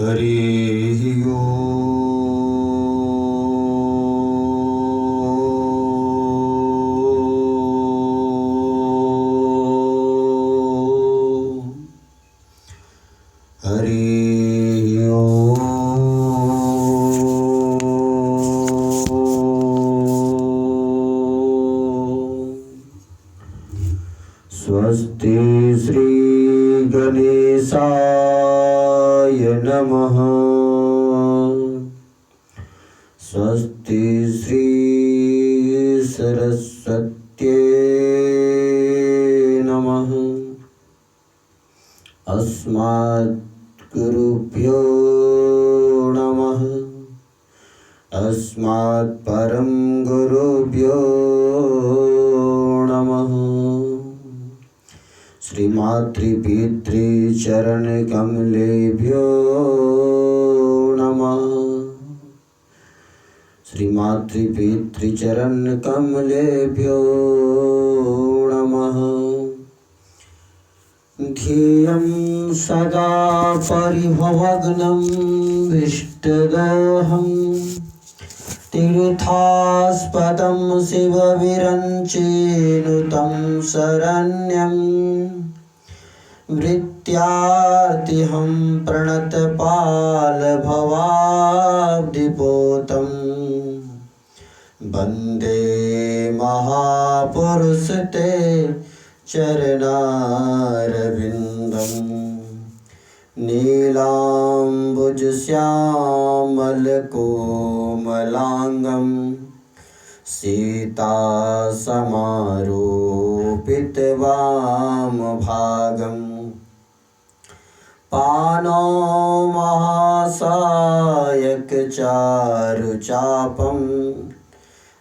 हरि ओम। हरि ओम। स्वस्ति श्री गणेशाय नमः। स्वस्ति श्री सरस्वत्यै नमः। अस्मद्गुरुभ्यो नमः। अस्मत्परम गुरुभ्यो नमः। श्रीमातृपितृचरणकमलेभ्यो नमः। श्रीमातृपितृचरणकमलेभ्यो नमः। ध्येयं सदा परिभवग्नं विष्टदोहं तीर्थास्पदं शिवविरञ्चिनुतं शरण्यं वृत्यार्तिहं प्रणतपालभवाब्धिपोतं वन्दे महापुरुष ते चरणारविन्दम्। नीलाम्बुजश्यामलकोमलाङ्गं सीतासमारोपितवामभागं पाणौ महासायकचारुचापं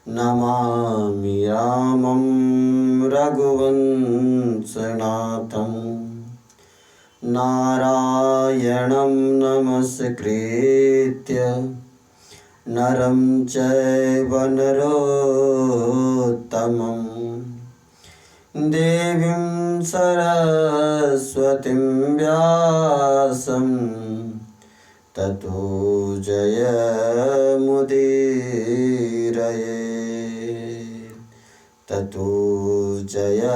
नमामि रामं रघुवंशनाथं। नारायणं नमस्कृत्य नरं चैव नरोत्तमं देवीं सरस्वतीं व्यासं ततो जयमुदीरये। ततो जयमुदीरये।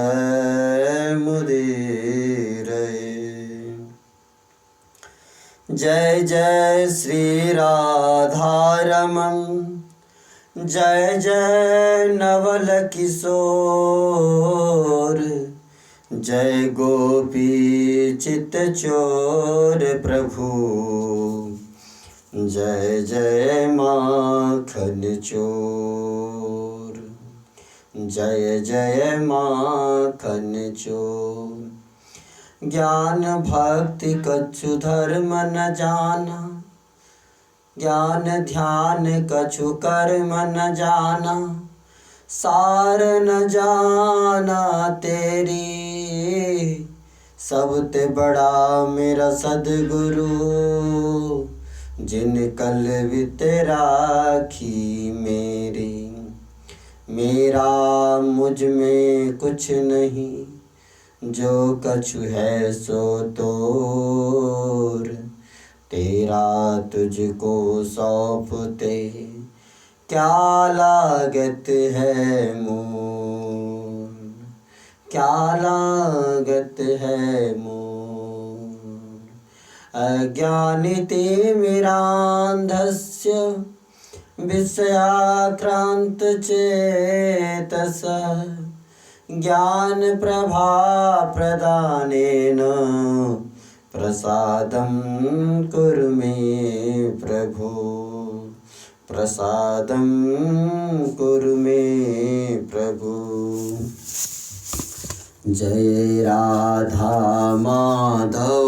जय जय श्री राधारमण, जय जय नवल किशोर, जय गोपी चित्तचोर प्रभु, जय जय माखन चोर, जय जय माखन चोर। ज्ञान भक्ति कछु धर्म न जाना, ज्ञान ध्यान कछु कर्म न जाना, सार न जाना तेरी, सबते बड़ा मेरा सद्गुरु, जिन कल वित राखी मेरी। मेरा मुझ में कुछ नहीं, जो कछु है सो तोर, तेरा तुझको सौंपते क्या लागत है मोर, क्या लागत है मोर। अज्ञानिते मिरान्धस्य विषयाक्रांत चेतस, ज्ञान प्रभा प्रदानेन प्रसादं कुरु मे प्रभो, प्रसादं कुरु मे प्रभु। जय राधा माधव,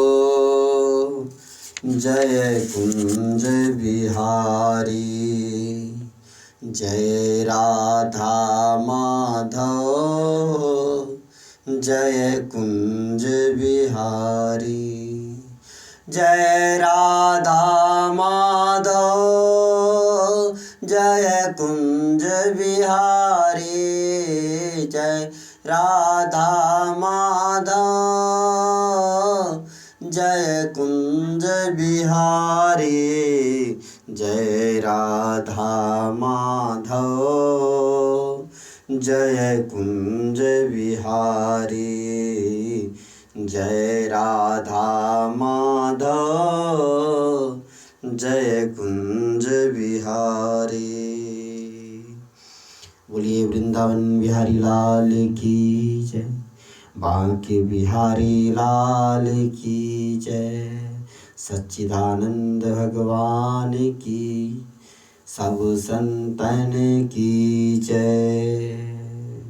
जय कुंज बिहारी। जय राधा माधव, जय कुंज बिहारी। जय राधा माधव, जय कुंज बिहारी। जय राधा माधव, जय कुंज बिहारी। बिहारी जय राधा माधव जय कुंज बिहारी जय राधा माधव जय कुंज बिहारी। बोलिए वृंदावन बिहारी लाल की जय, बांके बिहारी लाल की जय, सच्चिदानंद भगवान की, सब संतन की जय।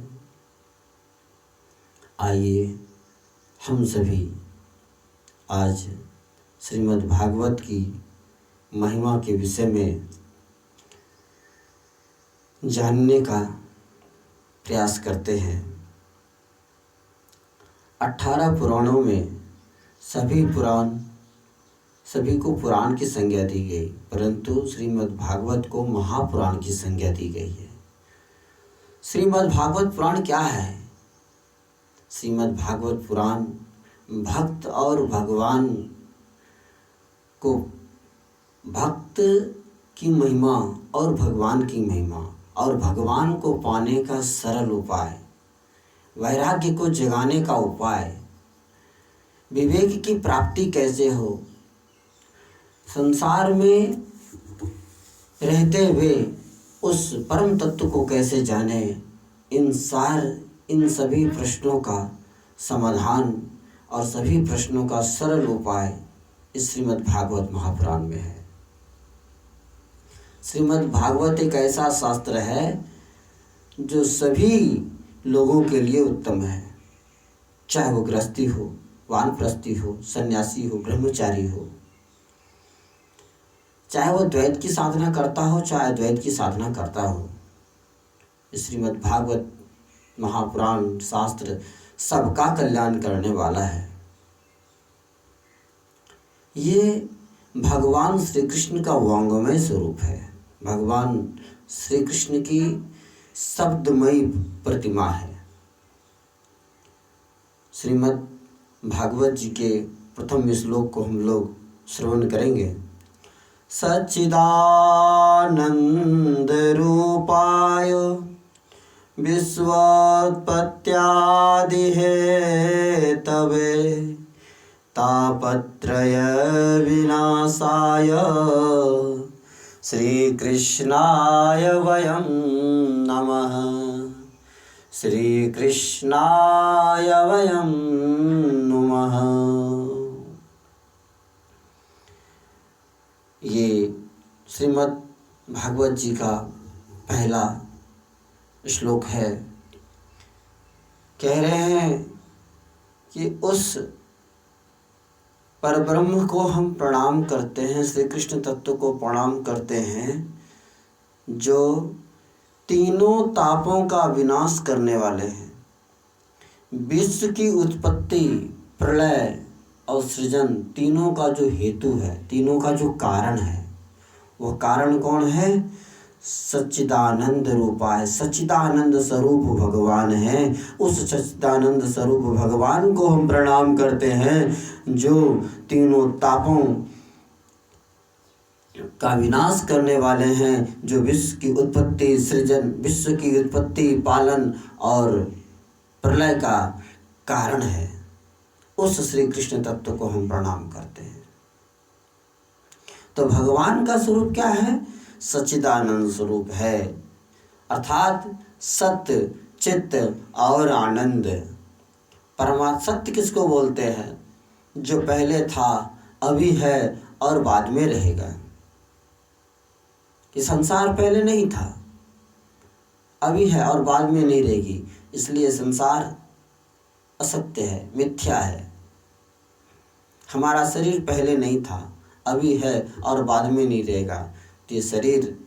आइए हम सभी आज श्रीमद् भागवत की महिमा के विषय में जानने का प्रयास करते हैं। 18 पुराणों में सभी को पुराण की संज्ञा दी गई, परंतु श्रीमद् भागवत को महापुराण की संज्ञा दी गई है। श्रीमद् भागवत पुराण क्या है? श्रीमद् भागवत पुराण भक्त और भगवान को, भक्त की महिमा और भगवान की महिमा और भगवान को पाने का सरल उपाय, वैराग्य को जगाने का उपाय, विवेक की प्राप्ति कैसे हो, संसार में रहते हुए उस परम तत्व को कैसे जाने, इन सभी प्रश्नों का समाधान और सभी प्रश्नों का सरल उपाय इस श्रीमद् भागवत महापुराण में है। श्रीमद् भागवत एक ऐसा शास्त्र है जो सभी लोगों के लिए उत्तम है, चाहे वो गृहस्थी हो, वानप्रस्थी हो, सन्यासी हो, ब्रह्मचारी हो, चाहे वो द्वैत की साधना करता हो, चाहे द्वैत की साधना करता हो। श्रीमद् भागवत महापुराण शास्त्र सबका कल्याण करने वाला है। ये भगवान श्री कृष्ण का वांगमय स्वरूप है, भगवान श्री कृष्ण की शब्दमयी प्रतिमा है। श्रीमद् भागवत जी के प्रथम श्लोक को हम लोग श्रवण करेंगे। सच्चिदानंद रूपाय विश्वोत्पत्त्यादि हेतवे तापत्रय विनाशाय श्रीकृष्णाय वयं नमः, श्रीकृष्णाय वयं नमः। ये श्रीमद् भागवत जी का पहला श्लोक है। कह रहे हैं कि उस परब्रह्म को हम प्रणाम करते हैं, श्री कृष्ण तत्व को प्रणाम करते हैं, जो तीनों तापों का विनाश करने वाले हैं। विश्व की उत्पत्ति, प्रलय और सृजन तीनों का जो हेतु है, तीनों का जो कारण है, वह कारण कौन है? सच्चिदानंद रूपाय, सच्चिदानंद स्वरूप भगवान है। उस सच्चिदानंद स्वरूप भगवान को हम प्रणाम करते हैं, जो तीनों तापों का विनाश करने वाले हैं, जो विश्व की उत्पत्ति, सृजन, विश्व की उत्पत्ति, पालन और प्रलय का कारण है। उस श्री कृष्ण तत्व को हम प्रणाम करते हैं। तो भगवान का स्वरूप क्या है? सच्चिदानंद स्वरूप है, अर्थात सत्य, चित्त और आनंद। परमात्मा सत्य किसको बोलते हैं? जो पहले था, अभी है और बाद में रहेगा। कि संसार पहले नहीं था, अभी है और बाद में नहीं रहेगी, इसलिए संसार असत्य है, मिथ्या है। हमारा शरीर पहले नहीं था, अभी है और बाद में नहीं रहेगा, तो ये शरीर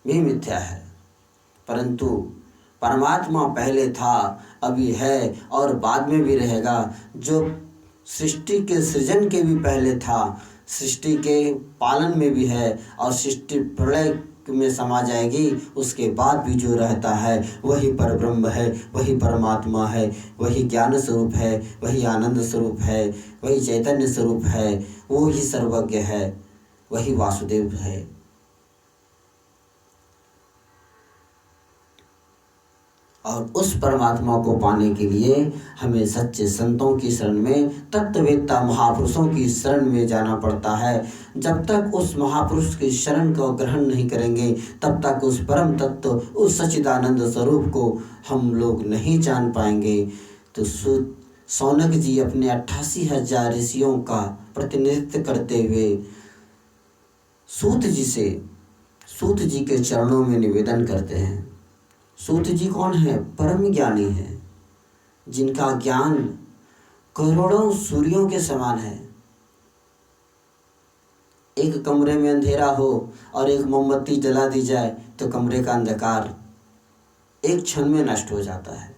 भी मिथ्या है। परंतु परमात्मा पहले था, अभी है और बाद में भी रहेगा, जो सृष्टि के सृजन के भी पहले था, सृष्टि के पालन में भी है और सृष्टि प्रलय में समा जाएगी, उसके बाद भी जो रहता है वही परब्रह्म है, वही परमात्मा है, वही ज्ञान स्वरूप है, वही आनंद स्वरूप है, वही चैतन्य स्वरूप है, वो ही सर्वज्ञ है। वही वासुदेव है। और उस परमात्मा को पाने के लिए हमें सच्चे संतों की शरण में, तत्ववेत्ता महापुरुषों की शरण में जाना पड़ता है। जब तक उस महापुरुष की शरण को ग्रहण नहीं करेंगे तब तक उस परम तत्व, उस सच्चिदानंद स्वरूप को हम लोग नहीं जान पाएंगे। तो शौनक जी अपने 88,000 ऋषियों का प्रतिनिधित्व करते हुए सूत जी के चरणों में निवेदन करते हैं। सूत जी कौन है? परम ज्ञानी है, जिनका ज्ञान करोड़ों सूर्यों के समान है। एक कमरे में अंधेरा हो और एक मोमबत्ती जला दी जाए तो कमरे का अंधकार एक क्षण में नष्ट हो जाता है।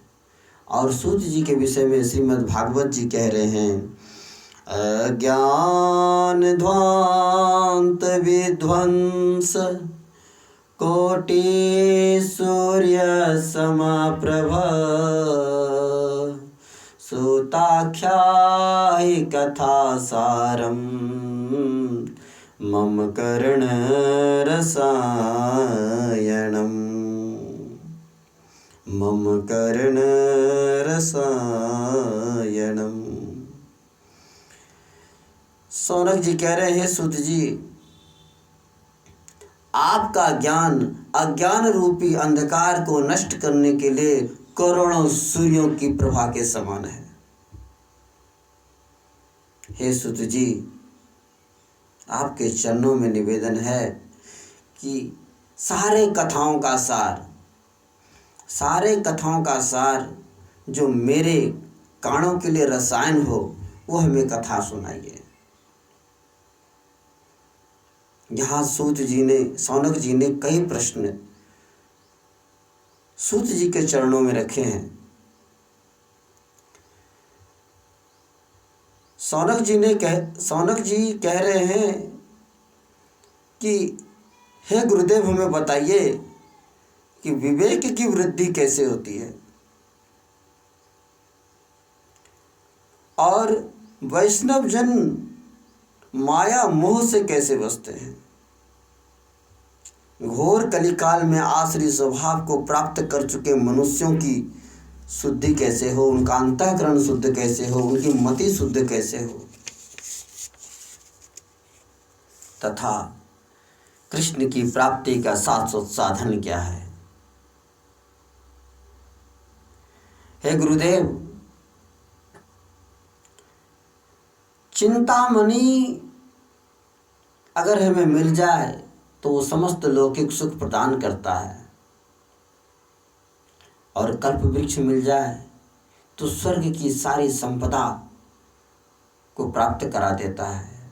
और सूत जी के विषय में श्रीमद् भागवत जी कह रहे हैं, अज्ञान ध्वांत विध्वंस कोटि सूर्य समप्रभ सुताख्याहि कथा सारम मम कर्ण रसायनम मम कर्ण रसायनम। शौनक जी कह रहे हैं, सूत जी आपका ज्ञान अज्ञान रूपी अंधकार को नष्ट करने के लिए करोड़ों सूर्यों की प्रभा के समान है। हे सूत जी, आपके चरणों में निवेदन है कि सारे कथाओं का सार जो मेरे कानों के लिए रसायन हो, वो हमें कथा सुनाइए। यहाँ शौनक जी ने कई प्रश्न सूत जी के चरणों में रखे हैं। शौनक जी कह रहे हैं कि हे गुरुदेव, हमें बताइए कि विवेक की वृद्धि कैसे होती है और वैष्णव जन माया मोह से कैसे बचते हैं। घोर कलिकाल में आसुरी स्वभाव को प्राप्त कर चुके मनुष्यों की शुद्धि कैसे हो, उनका अंतःकरण शुद्ध कैसे हो, उनकी मति शुद्ध कैसे हो, तथा कृष्ण की प्राप्ति का शाश्वत साधन क्या है। हे गुरुदेव, चिंतामणि अगर हमें मिल जाए तो वो समस्त लौकिक सुख प्रदान करता है, और कल्प वृक्ष मिल जाए तो स्वर्ग की सारी संपदा को प्राप्त करा देता है।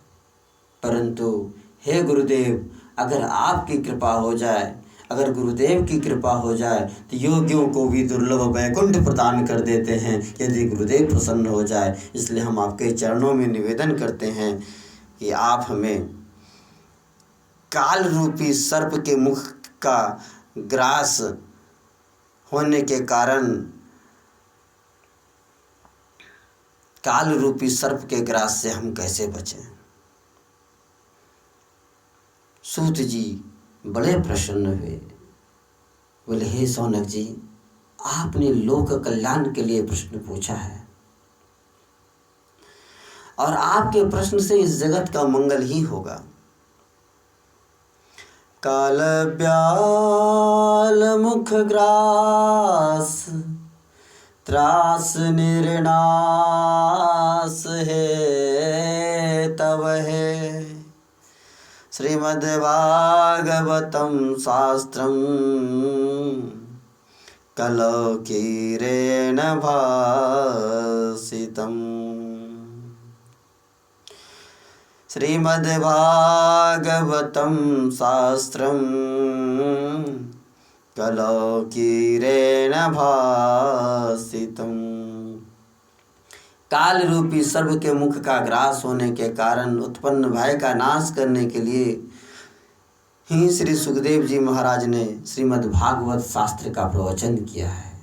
परंतु हे गुरुदेव, अगर आपकी कृपा हो जाए, अगर गुरुदेव की कृपा हो जाए तो योगियों को भी दुर्लभ वैकुंठ प्रदान कर देते हैं, यदि गुरुदेव प्रसन्न हो जाए। इसलिए हम आपके चरणों में निवेदन करते हैं कि आप हमें काल रूपी सर्प के मुख का ग्रास होने के कारण, काल रूपी सर्प के ग्रास से हम कैसे बचें। सूत जी बड़े प्रसन्न हुए, बोले हे शौनक जी, आपने लोक कल्याण के लिए प्रश्न पूछा है और आपके प्रश्न से इस जगत का मंगल ही होगा। काल ब्याल मुख ग्रास त्रास निर्नाश है तब है, श्रीमद्भागवतं शास्त्रम् कलौकीरेण भासितम्। श्रीमद्भागवतं शास्त्रम् कलौकीरेण भासितम्। काल रूपी सर्प के मुख का ग्रास होने के कारण उत्पन्न भय का नाश करने के लिए ही श्री सुखदेव जी महाराज ने श्रीमद् भागवत शास्त्र का प्रवचन किया है।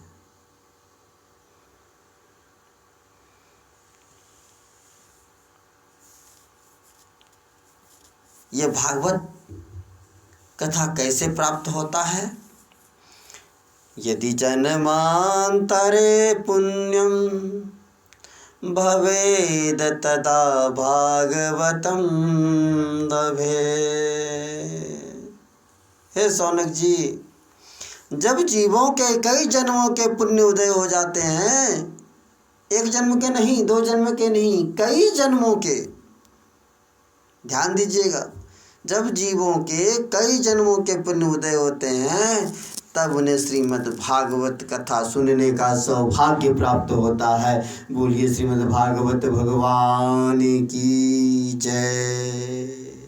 ये भागवत कथा कैसे प्राप्त होता है? यदि जन्मांतरे पुण्यम भवेद तदा भागवतम लभे। हे शौनक जी, जब जीवों के कई जन्मों के पुण्य उदय हो जाते हैं, एक जन्म के नहीं, 2 जन्म के नहीं, कई जन्मों के, ध्यान दीजिएगा, जब जीवों के कई जन्मों के पुण्य उदय होते हैं तब उन्हें श्रीमद् भागवत कथा सुनने का सौभाग्य प्राप्त होता है। बोलिए श्रीमद् भागवत भगवान की जय।